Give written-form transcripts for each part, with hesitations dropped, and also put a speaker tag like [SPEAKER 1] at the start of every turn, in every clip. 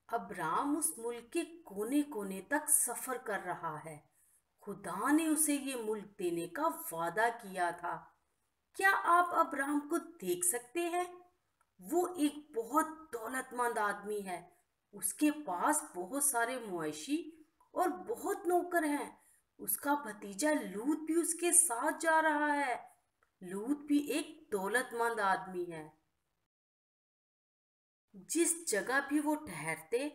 [SPEAKER 1] Abram اس ملک کے کونے کونے تک سفر کر رہا ہے۔ خدا نے اسے یہ ملک دینے کا وعدہ کیا تھا۔ کیا آپ ابرام کو دیکھ سکتے ہیں؟ وہ ایک بہت دولت مند آدمی ہے۔ اس کے پاس بہت سارے مویشی اور بہت نوکر ہیں۔ اس کا بھتیجا لوط بھی اس کے ساتھ جا رہا ہے۔ لوط بھی ایک دولت مند آدمی ہے۔ جس جگہ بھی وہ ٹھہرتے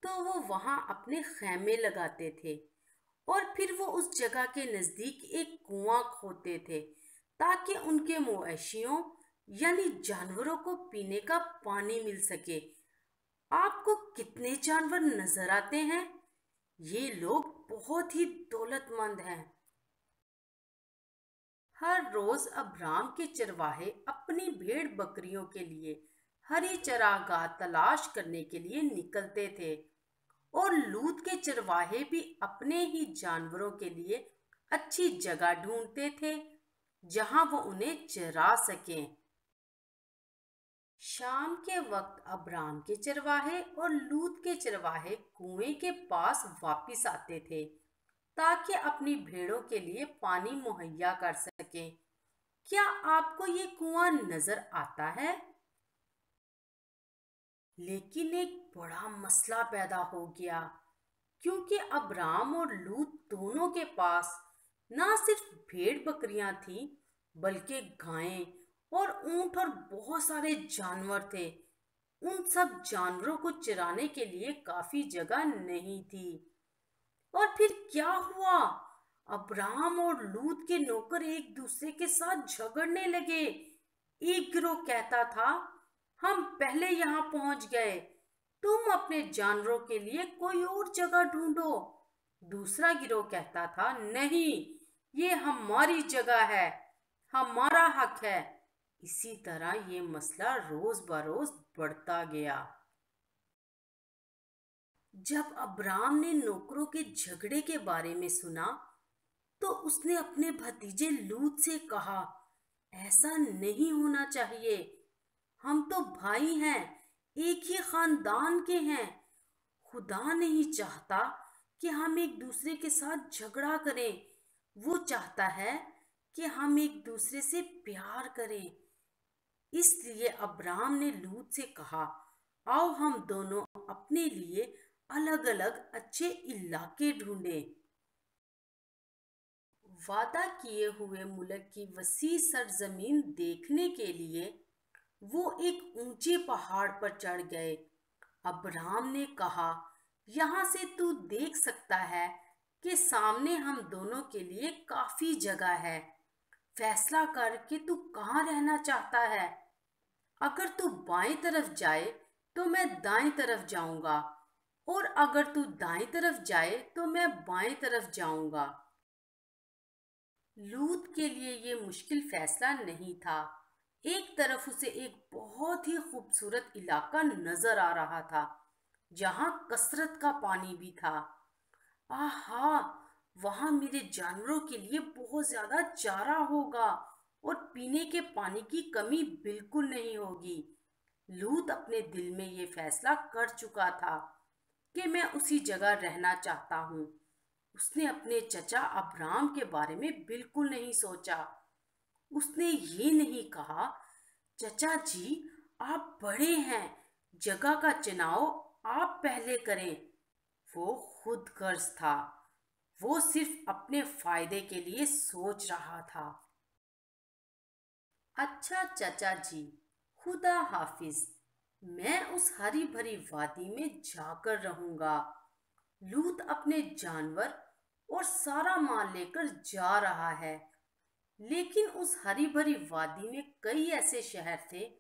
[SPEAKER 1] تو وہ وہاں اپنے خیمے لگاتے تھے اور پھر وہ اس جگہ کے نزدیک ایک کنواں کھودتے تھے تاکہ ان کے مویشیوں یعنی جانوروں کو پینے کا پانی مل سکے۔ آپ کو کتنے جانور نظر آتے ہیں؟ یہ لوگ بہت ہی دولت مند ہیں۔ ہر روز ابرام کے چرواہے اپنی بھیڑ بکریوں کے لیے ہری چراگاہ تلاش کرنے کے لیے نکلتے تھے اور لوط کے چرواہے بھی اپنے ہی جانوروں کے لیے اچھی جگہ ڈھونڈتے تھے جہاں وہ انہیں چرا سکیں۔ شام کے وقت ابرام کے چرواہے اور لوط کے چرواہے کنویں کے پاس واپس آتے تھے تاکہ اپنی بھیڑوں کے لیے پانی مہیا کر سکیں۔ کیا آپ کو یہ کنواں نظر آتا ہے؟ لیکن ایک بڑا مسئلہ پیدا ہو گیا کیونکہ ابرام اور لوط دونوں کے پاس نہ صرف بھیڑ بکریاں تھیں بلکہ گائیں اور اونٹ اور بہت سارے جانور تھے۔ ان سب جانوروں کو چرانے کے لیے کافی جگہ نہیں تھی۔ اور پھر کیا ہوا؟ ابرام اور لوط کے نوکر ایک دوسرے کے ساتھ جھگڑنے لگے۔ ایک گروہ کہتا تھا، ہم پہلے یہاں پہنچ گئے، تم اپنے جانوروں کے لیے کوئی اور جگہ ڈھونڈو۔ دوسرا گروہ کہتا تھا، نہیں، یہ ہماری جگہ ہے، ہمارا حق ہے۔ اسی طرح یہ مسئلہ روز بروز بڑھتا گیا۔ جب ابرام نے نوکروں کے جھگڑے کے بارے میں سنا تو اس نے اپنے بھتیجے لوط سے کہا، ایسا نہیں ہونا چاہیے، ہم تو بھائی ہیں، ایک ہی خاندان کے ہیں۔ خدا نہیں چاہتا کہ ہم ایک دوسرے کے ساتھ جھگڑا کریں، وہ چاہتا ہے کہ ہم ایک دوسرے سے پیار کریں۔ اس لیے ابرام نے لوط سے کہا، آؤ ہم دونوں اپنے لیے الگ الگ اچھے علاقے ڈھونڈیں۔ وعدہ کیے ہوئے ملک کی وسیع سرزمین دیکھنے کے لیے وہ ایک اونچے پہاڑ پر چڑھ گئے۔ ابرام نے کہا، یہاں سے تو دیکھ سکتا ہے کہ سامنے ہم دونوں کے لیے کافی جگہ ہے۔ فیصلہ کر کہ تو کہاں رہنا چاہتا ہے۔ اگر تو بائیں طرف جائے تو میں دائیں طرف جاؤں گا اور اگر تو دائیں طرف جائے تو میں بائیں طرف جاؤں گا۔ لوط کے لیے یہ مشکل فیصلہ نہیں تھا۔ ایک طرف اسے ایک بہت ہی خوبصورت علاقہ نظر آ رہا تھا جہاں کثرت کا پانی بھی تھا۔ آہا، وہاں میرے جانوروں کے لیے بہت زیادہ چارہ ہوگا اور پینے کے پانی کی کمی بالکل نہیں ہوگی۔ لوط اپنے دل میں یہ فیصلہ کر چکا تھا کہ میں اسی جگہ رہنا چاہتا ہوں۔ اس نے اپنے چچا ابرام کے بارے میں بالکل نہیں سوچا۔ اس نے یہ نہیں کہا، چچا جی آپ بڑے ہیں، جگہ کا چناؤ آپ پہلے کریں۔ وہ خود غرض تھا، وہ صرف اپنے فائدے کے لیے سوچ رہا تھا۔ اچھا چچا جی، خدا حافظ، میں اس ہری بھری وادی میں جا کر رہوں گا۔ لوط اپنے جانور اور سارا مال لے کر جا رہا ہے، لیکن اس ہری بھری وادی میں کئی ایسے شہر تھے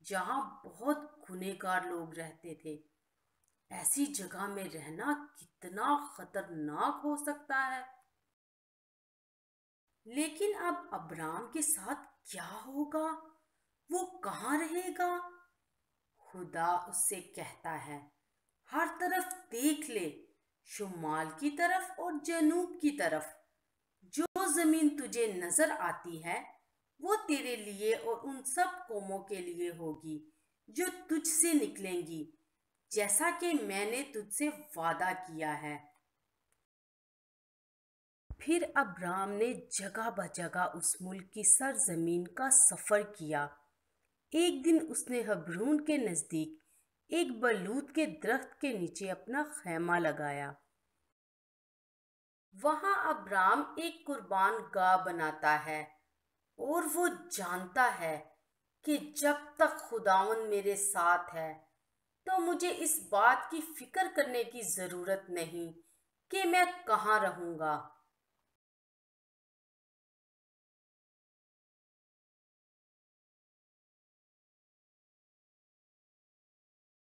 [SPEAKER 1] جہاں بہت گنہگار لوگ رہتے تھے۔ ایسی جگہ میں رہنا کتنا خطرناک ہو سکتا ہے۔ لیکن اب ابرام کے ساتھ کیا ہوگا؟ وہ کہاں رہے گا؟ خدا اس سے کہتا ہے، ہر طرف دیکھ لے، شمال کی طرف اور جنوب کی طرف، جو زمین تجھے نظر آتی ہے وہ تیرے لیے اور ان سب قوموں کے لیے ہوگی جو تجھ سے نکلیں گی۔ جیسا کہ میں نے تجھ سے وعدہ کیا ہے۔ پھر ابرام نے جگہ بجگہ اس ملک کی سرزمین کا سفر کیا۔ ایک دن اس نے حبرون کے نزدیک ایک بلوط کے درخت کے نیچے اپنا خیمہ لگایا۔ وہاں ابرام ایک قربان گاہ بناتا ہے اور وہ جانتا ہے کہ جب تک خداوند میرے ساتھ ہے تو مجھے اس بات کی فکر کرنے کی ضرورت نہیں کہ میں کہاں رہوں گا۔